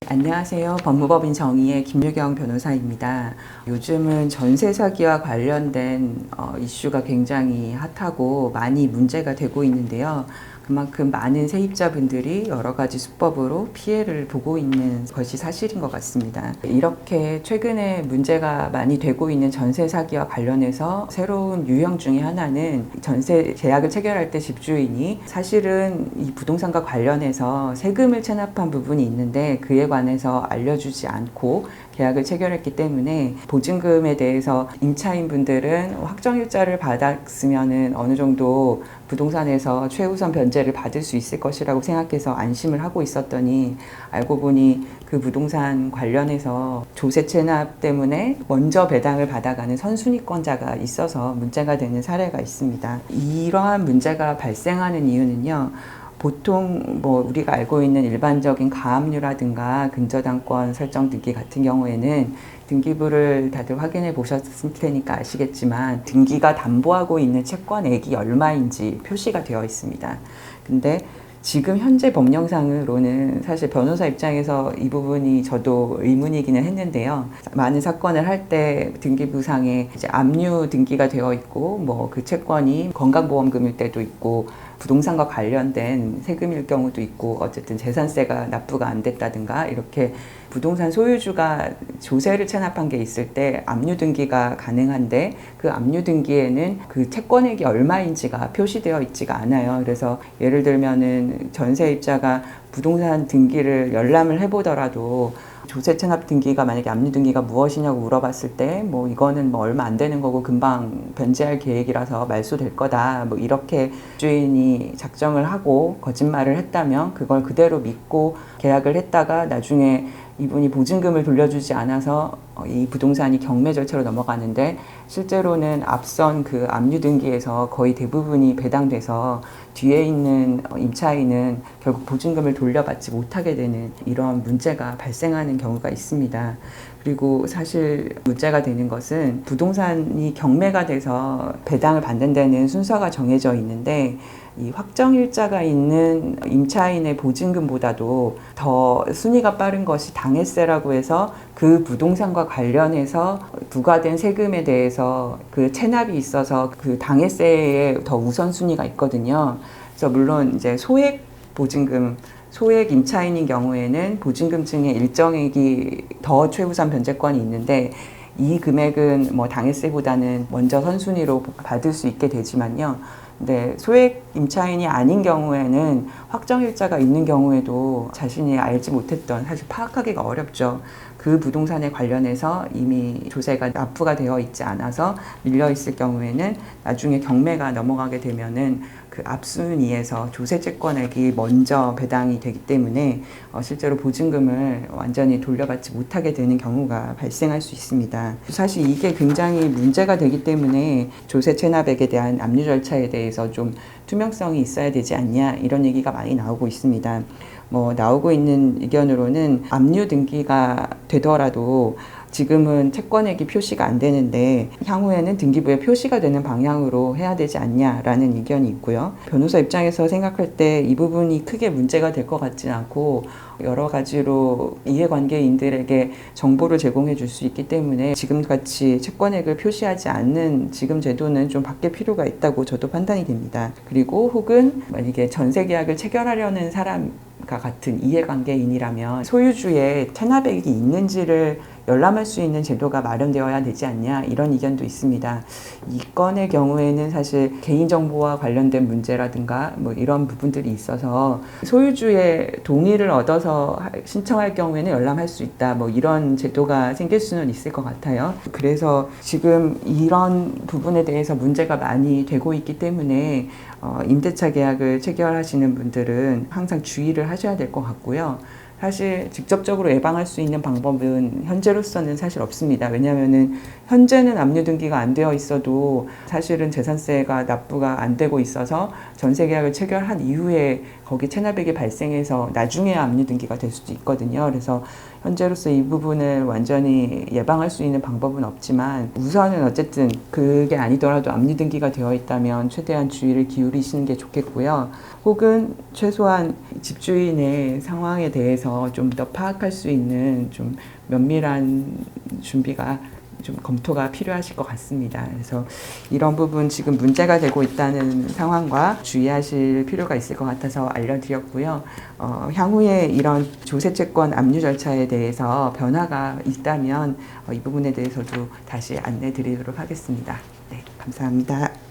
안녕하세요. 법무법인 정의의 김유경 변호사입니다. 요즘은 전세 사기와 관련된 이슈가 굉장히 핫하고 많이 문제가 되고 있는데요. 그만큼 많은 세입자분들이 여러 가지 수법으로 피해를 보고 있는 것이 사실인 것 같습니다. 이렇게 최근에 문제가 많이 되고 있는 전세 사기와 관련해서 새로운 유형 중에 하나는 전세 계약을 체결할 때 집주인이 사실은 이 부동산과 관련해서 세금을 체납한 부분이 있는데 그에 관해서 알려주지 않고 계약을 체결했기 때문에 보증금에 대해서 임차인 분들은 확정일자를 받았으면은 어느 정도 부동산에서 최우선 변제를 받을 수 있을 것이라고 생각해서 안심을 하고 있었더니 알고 보니 그 부동산 관련해서 조세 체납 때문에 먼저 배당을 받아가는 선순위권자가 있어서 문제가 되는 사례가 있습니다. 이러한 문제가 발생하는 이유는요. 보통 우리가 알고 있는 일반적인 가압류라든가 근저당권 설정 등기 같은 경우에는 등기부를 다들 확인해 보셨을 테니까 아시겠지만 등기가 담보하고 있는 채권액이 얼마인지 표시가 되어 있습니다. 근데 지금 현재 법령상으로는 사실 변호사 입장에서 이 부분이 저도 의문이기는 했는데요. 많은 사건을 할 때 등기부상에 이제 압류 등기가 되어 있고 그 채권이 건강보험금일 때도 있고 부동산과 관련된 세금일 경우도 있고 어쨌든 재산세가 납부가 안 됐다든가 이렇게 부동산 소유주가 조세를 체납한 게 있을 때 압류 등기가 가능한데 그 압류 등기에는 그 채권액이 얼마인지가 표시되어 있지가 않아요. 그래서 예를 들면은 전세입자가 부동산 등기를 열람을 해보더라도 조세 체납 등기가 만약에 압류 등기가 무엇이냐고 물어봤을 때 이거는 얼마 안 되는 거고 금방 변제할 계획이라서 말소될 거다 이렇게 주인이 작정을 하고 거짓말을 했다면 그걸 그대로 믿고 계약을 했다가 나중에 이분이 보증금을 돌려주지 않아서 이 부동산이 경매 절차로 넘어가는데 실제로는 앞선 그 압류 등기에서 거의 대부분이 배당돼서 뒤에 있는 임차인은 결국 보증금을 돌려받지 못하게 되는 이런 문제가 발생하는 경우가 있습니다. 그리고 사실 문제가 되는 것은 부동산이 경매가 돼서 배당을 받는 데는 순서가 정해져 있는데 이 확정일자가 있는 임차인의 보증금보다도 더 순위가 빠른 것이 당해세라고 해서 그 부동산과 관련해서 부과된 세금에 대해서 그 체납이 있어서 그 당해세에 더 우선순위가 있거든요. 그래서 물론 이제 소액 보증금 소액 임차인인 경우에는 보증금층의 일정액이 더 최우선 변제권이 있는데 이 금액은 당해세보다는 먼저 선순위로 받을 수 있게 되지만요. 네, 소액 임차인이 아닌 경우에는 확정일자가 있는 경우에도 자신이 알지 못했던 사실 파악하기가 어렵죠. 그 부동산에 관련해서 이미 조세가 납부가 되어 있지 않아서 밀려 있을 경우에는 나중에 경매가 넘어가게 되면은 그 앞순위에서 조세채권액이 먼저 배당이 되기 때문에 실제로 보증금을 완전히 돌려받지 못하게 되는 경우가 발생할 수 있습니다. 사실 이게 굉장히 문제가 되기 때문에 조세 체납액에 대한 압류 절차에 대해서 좀 투명성이 있어야 되지 않냐 이런 얘기가 많이 나오고 있습니다. 나오고 있는 의견으로는 압류 등기가 되더라도 지금은 채권액이 표시가 안 되는데 향후에는 등기부에 표시가 되는 방향으로 해야 되지 않냐라는 의견이 있고요. 변호사 입장에서 생각할 때 이 부분이 크게 문제가 될 것 같지는 않고 여러 가지로 이해관계인들에게 정보를 제공해 줄 수 있기 때문에 지금같이 채권액을 표시하지 않는 지금 제도는 좀 바뀔 필요가 있다고 저도 판단이 됩니다. 그리고 혹은 만약에 전세계약을 체결하려는 사람과 같은 이해관계인이라면 소유주의 체납액이 있는지를 열람할 수 있는 제도가 마련되어야 되지 않냐 이런 의견도 있습니다. 이 건의 경우에는 사실 개인정보와 관련된 문제라든가 이런 부분들이 있어서 소유주의 동의를 얻어서 신청할 경우에는 열람할 수 있다 이런 제도가 생길 수는 있을 것 같아요. 그래서 지금 이런 부분에 대해서 문제가 많이 되고 있기 때문에 임대차 계약을 체결하시는 분들은 항상 주의를 하셔야 될 것 같고요. 사실 직접적으로 예방할 수 있는 방법은 현재로서는 사실 없습니다. 왜냐하면은 현재는 압류 등기가 안 되어 있어도 사실은 재산세가 납부가 안 되고 있어서 전세 계약을 체결한 이후에 거기 체납액이 발생해서 나중에 압류 등기가 될 수도 있거든요. 그래서 현재로서 이 부분을 완전히 예방할 수 있는 방법은 없지만 우선은 어쨌든 그게 아니더라도 압류 등기가 되어 있다면 최대한 주의를 기울이시는 게 좋겠고요. 혹은 최소한 집주인의 상황에 대해서 좀 더 파악할 수 있는 좀 면밀한 준비가 좀 검토가 필요하실 것 같습니다. 그래서 이런 부분 지금 문제가 되고 있다는 상황과 주의하실 필요가 있을 것 같아서 알려드렸고요. 향후에 이런 조세채권 압류 절차에 대해서 변화가 있다면 이 부분에 대해서도 다시 안내 드리도록 하겠습니다. 네, 감사합니다.